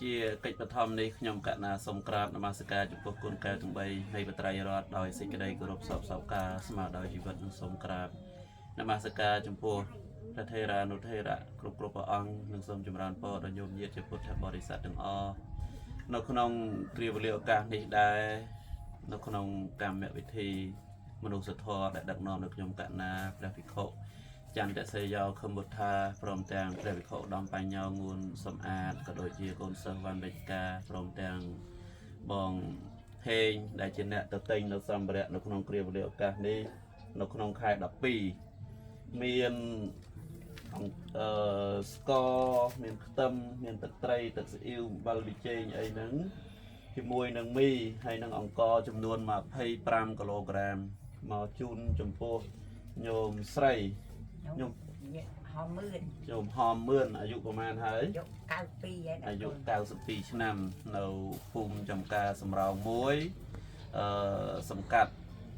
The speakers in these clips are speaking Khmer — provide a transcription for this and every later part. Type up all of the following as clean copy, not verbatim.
ជាកិច្ចបឋមនេះខ្ញុំកណាសូមក្រាបនមស្ការចំពោះគុណកែទាំង3នៃបត្រៃរតដោយសេចក្តីគោរពសពសពការស្មើដោយជីវិតនិងសូមក្រាបនមស្ការចំពោះព្រះថេរានុថេរៈគ្រប់ព្រះអង្គនិងសូមចម្រើនពរដល់ញោមញាតិជាពុទ្ធបរិស័ទទាំងអស់នៅក្នុងគ្រាវេលាឱកាសនេះដែរនៅក្នុងកម្មវិធីមនុស្សធម៌ដែលដឹកនាំដោយខ្ញុំកណាព្រះភិក្ខុចន្ទសេយោខមុថាព្រមទាំងព្រះវិខុដំបញ្ញោងួនសំអាតក៏ដូចជាកូនសិស្សវណ្ណវិកាព្រមទាំងបងហេងដែលជាអ្នកទៅទិញនៅសម្ភារៈនៅក្នុងគ្រាវេលាឱកាសនេះនៅក្នុងខែ12មានស្ករមានខ្ទឹមមានទឹកត្រីទឹកស៊ីអ៊ីវអំបិលប៊ីចេងអីហ្នឹងជាមួយនឹងមីហើយនឹងអង្ករចំនួន25គីឡូក្រាមមកជូនចំពោះញោមស្រីញោមហមឿនញោមហមមឿនអាយុប្រហែលហើយអាយុ92ឆ្នាំនៅភូមិចំការសំរោង1សង្កាត់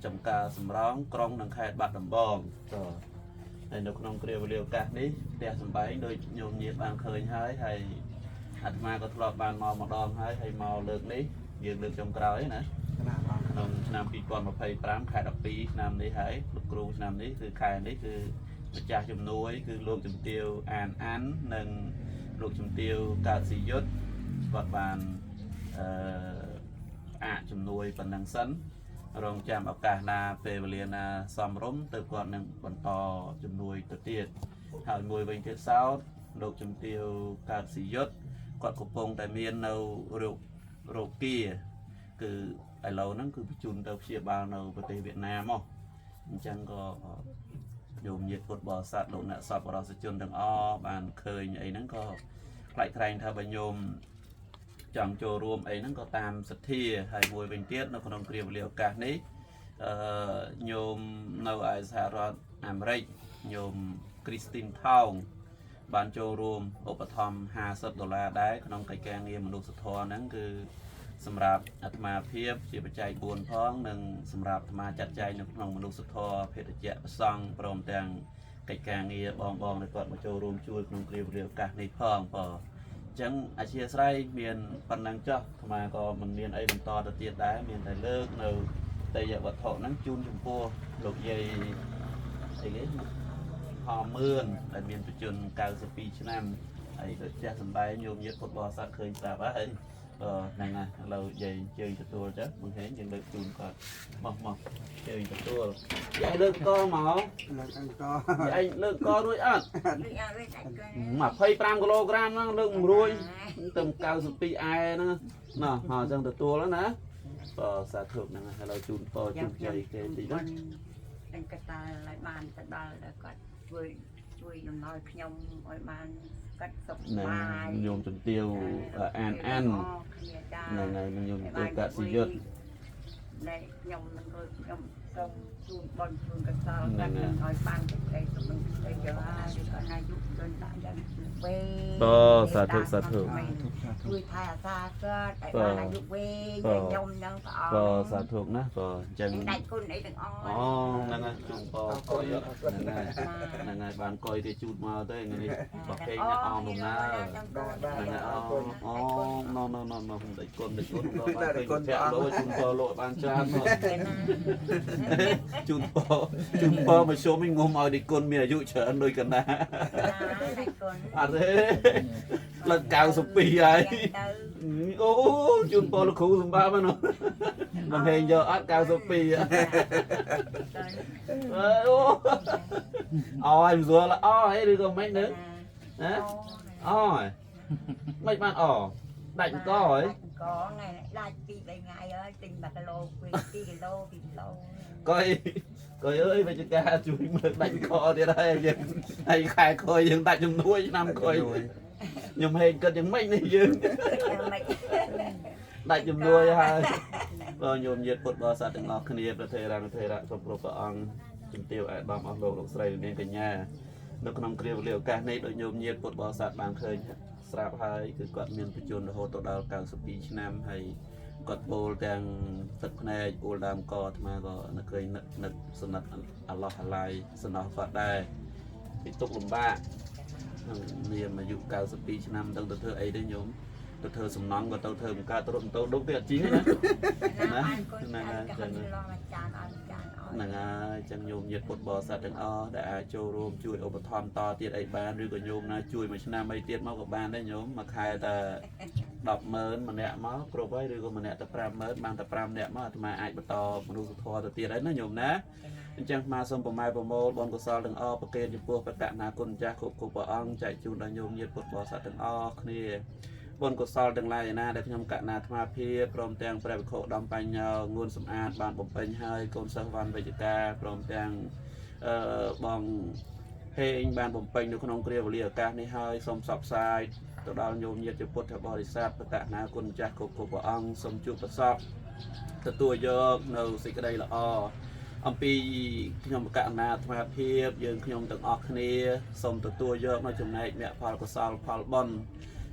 ចំការសំរោងក្រុងនិងខេត្តបាត់ដំបងហើយនៅក្នុងគ្រាវេលាឱកាសនេះផ្ទះសម្បែងដោយញោមញាតិបានឃើញហើយអាត្មាក៏ធ្លាប់បានមកម្ដងហើយមកលើកនេះយើងលើកចុងក្រោយណាក្នុងឆ្នាំ2025ខែ12ឆ្នាំនេះហើយលោកគ្រូឆ្នាំនេះគឺខែនេះគឺម្ចាស់ជំនួយគឺលោកជំទាវអាននិងលោកជំទាវកើតស៊ីយុទ្ធគាត់បានជំនួយប៉ុណ្ណឹងសិនរងចាំឱកាសណាពេលវេលាណាសមរម្យទៅគាត់នឹងបន្តជំនួយទៅទៀតហើយមួយវិញទៀតសោតលោកជំទាវកើតស៊ីយុទ្ធគាត់កំពុងតែមាននៅរោគាគឺឥឡូវហ្នឹងគឺបញ្ជូនទៅព្យាបាលនៅប្រទេសវៀតណាមមកអញ្ចឹងក៏ញោមញាតិពុទ្ធបរិស័ទលោកអ្នកសពរសជនទាំងអស់បានឃើញអីហ្នឹងក៏ខ្លាចក្រែងថាបើញោមចង់ចូលរួមអីហ្នឹងក៏តាមសទ្ធាហើយមួយវិញទៀតនៅក្នុងគ្រាវេលាឱកាសនេះញោមនៅឯសហរដ្ឋអាមេរិកញោមគ្រីស្ទីនថោងបានចូលរួមឧបត្ថម្ភ$50ដែរក្នុងកិច្ចការងារមនុស្សធម៌ហ្នឹងគឺសម្រាប់អាត្មាភាពជាបច្ច័យ4ផងនិងសម្រាប់អាត្មាចាត់ចែងនៅក្នុងមនុស្សធម៌ភេទជ្ជៈប្រសង់ព្រមទាំងកិច្ចការងារបងដែលគាត់មកចូលរួមជួយក្នុងគ្រាវេលាឱកាសនេះផងអញ្ចឹងអធិស្ឋានមានប៉ុណ្ណឹងចុះអាត្មាក៏មិនមានអីបន្តទៅទៀតដែរមានតែលើកនៅទេយ្យវត្ថុហ្នឹងជូនចំពោះលោកយាយអីគេហមមឿនដែលមានបច្ចុប្បន្ន92ឆ្នាំហើយដូចផ្ទះសម្បែងញោមញាតិពុទ្ធបរិស័ទឃើញស្រាប់ហើយហ្នឹងហើយឥឡូវយាយជើញទទួលចឹងបង្ហាញយើងលើកជូនគាត់មកជើញទទួលយាយលើកកមកលើកអង្គយាយលើកករួចអត់25គីឡូក្រាមហ្នឹងលើកមិនរួចទៅ92អែហ្នឹងណោះមកចឹងទទួលហ្នឹងណាសាធុហ្នឹងឥឡូវជូនពរជូនជ័យគេតិចណាទាំងកតាឲ្យបានទៅដល់គាត់ជួយដំណើរខ្ញុំឲ្យបានគាត់សុខសប្បាយញោមជំទាវអានហ្នឹងហើយញោមជំទាវកាត់ស៊ីយុទ្ធដែលខ្ញុំនឹងខ្ញុំសូមជូនបងជូនកសលគាត់នឹងឲ្យបានសេចក្តីសុខនឹងសេចក្តីហើយគាត់អាយុដល់ដាក់យ៉ាងវែងសាធុជួយថែអាសាគាត់ឲ្យបានអាយុវែងខ្ញុំនឹងព្រះអង្គសាធុណាអញ្ចឹងដាច់គុណអីទាំងអស់ហ្នឹងហើយជូនពរកុយហ្នឹងហើយបានកុយទៅជូតមកទៅនេះប្រភេទអ្នកអងដំណើរហ្នឹងហើយណូដាច់គុណដល់បានឃើញភ័ក្រលោកជូនពរលោកបានច្រើនមកជូនពរមកជុំវិញងុំឲ្យដាច់គុណមានអាយុច្រើនដូចកណ្ដាអត់ទេលើក92ហើយអូជូនពរលោកគ្រូសម្បាមកបង្ហាញយកអត់92អូឲ្យមិនស្រួលអអីឬក៏មិនហ្នឹងណាអមិនបានអដាច់អង្គហើយកថ្ងៃដាច់2 3ថ្ងៃហើយទិញ1គីឡូ2គីឡូកុយអើយវិជ្ជាការជួយមើលដាច់អង្គទៀតហើយយើងហើយខែក្រោយយើងដាច់ជំនួយឆ្នាំក្រោយខ្ញុំហេងគិតយ៉ាងម៉េចនេះយើងដាច់ជំនួយហើយបងញោមញាតិពុទ្ធបរិស័ទទាំងអស់គ្នាព្រះថេរានុថេរៈគ្រប់ព្រះអង្គជំទាវអាដាមអស់លោកស្រីនាងកញ្ញានៅក្នុងគ្រាវេលាឱកាសនេះដោយញោមញាតិពុទ្ធបរិស័ទបានឃើញស្រាប់ហើយគឺគាត់មានបច្ចុប្បន្នរហូតដល់92ឆ្នាំហើយគាត់ពោលទាំងទឹកភ្នែកពោលដើមកអាត្មាក៏នឹកឃើញនឹកសំណិតអាឡោះអាឡាយសំណោះគាត់ដែរពីទុកលំបាកមានអាយុ92ឆ្នាំទៅធ្វើអីទេញោម ទៅធ្វើសំណងក៏ទៅធ្វើបង្កើតរត់ទៅដុំវាអត់ជីណា ហ្នឹងហើយចឹងញោមញាតិពុទ្ធបរិស័ទទាំងអស់ដែលអាចចូលរួមជួយឧបត្ថម្ភតទៀតអីបានឬក៏ញោមណាជួយមួយឆ្នាំអីទៀតមកក៏បានដែរញោមមួយខែតែ 100000 ម្នាក់មកគ្រប់ហើយឬក៏ម្នាក់តែ 50000 បានតែ 5 នាក់មកអាត្មាអាចបន្តមនុស្សធម៌ទៅទៀតហើយណាញោមណាអញ្ចឹងអាត្មាសូមប្រម៉ែប្រមូលបុណ្យកុសលទាំងអស់ប្រគេនចំពោះបតនាគុណចាស់គ្រប់ព្រះអង្គចែកជូនដល់ញោមញាតិពុទ្ធបរិស័ទទាំងអស់គ្នាបុណ្យកុសលទាំងឡាយឯណាដែលខ្ញុំកណ្ណាអាត្មាភាពព្រមទាំងព្រះវិខុដំបញ្ញោងួនសម្អាតបានបំពេញហើយកូនសិស្សវណ្ណវិជ្ជការព្រមទាំងបងហេងបានបំពេញនៅក្នុងគ្រាវេលាឱកាសនេះហើយសូមផ្សព្វផ្សាយទៅដល់ញោមញាតិពុទ្ធបរិស័ទបតនាគុណចាស់គ្រប់ព្រះអង្គសូមជួបប្រសពទទួលយកនៅសេចក្តីល្អអំពីខ្ញុំកណ្ណាអាត្មាភាពយើងខ្ញុំទាំងអស់គ្នាសូមទទួលយកនៅចំណែកអ្នកផលកុសលផលបុណ្យ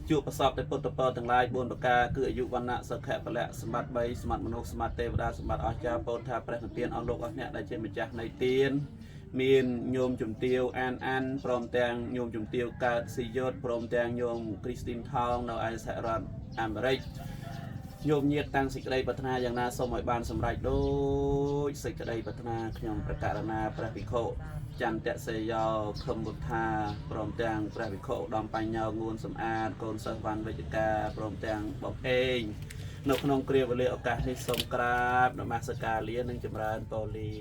ជួបប្រសពតែពុទ្ធពរទាំងឡាយ4ប្រការគឺអាយុវណ្ណៈសុខៈពលៈសម្បត្តិ3សម្បត្តិមនុស្សសម្បត្តិទេវតាសម្បត្តិអស្ចារ្យពោលថាព្រះនិព្វានអស់លោកអស់អ្នកដែលជាម្ចាស់នៃទានមានញោមជំទាវអានព្រមទាំងញោមជំទាវកើតស៊ីយុទ្ធព្រមទាំងញោមគ្រីស្ទីនថងនៅឯសហរដ្ឋអាមេរិកញោមញាតិតាំងសេចក្តីប្រាថ្នាយ៉ាងណាសូមឲ្យបានសម្រេចដូចសេចក្តីប្រាថ្នាខ្ញុំប្រកាសណាព្រះភិក្ខុចន្ទៈសេយោខឹមបុទ្ធាព្រមទាំងព្រះវិខុដំបញ្ញោងួនសម្អាតកូនសិស្សវណ្ណវិជ្ជការព្រមទាំងបងអេងនៅក្នុងគ្រាវេលាឱកាសនេះសូមក្រាបនមស្ការលានិងចម្រើនពរលា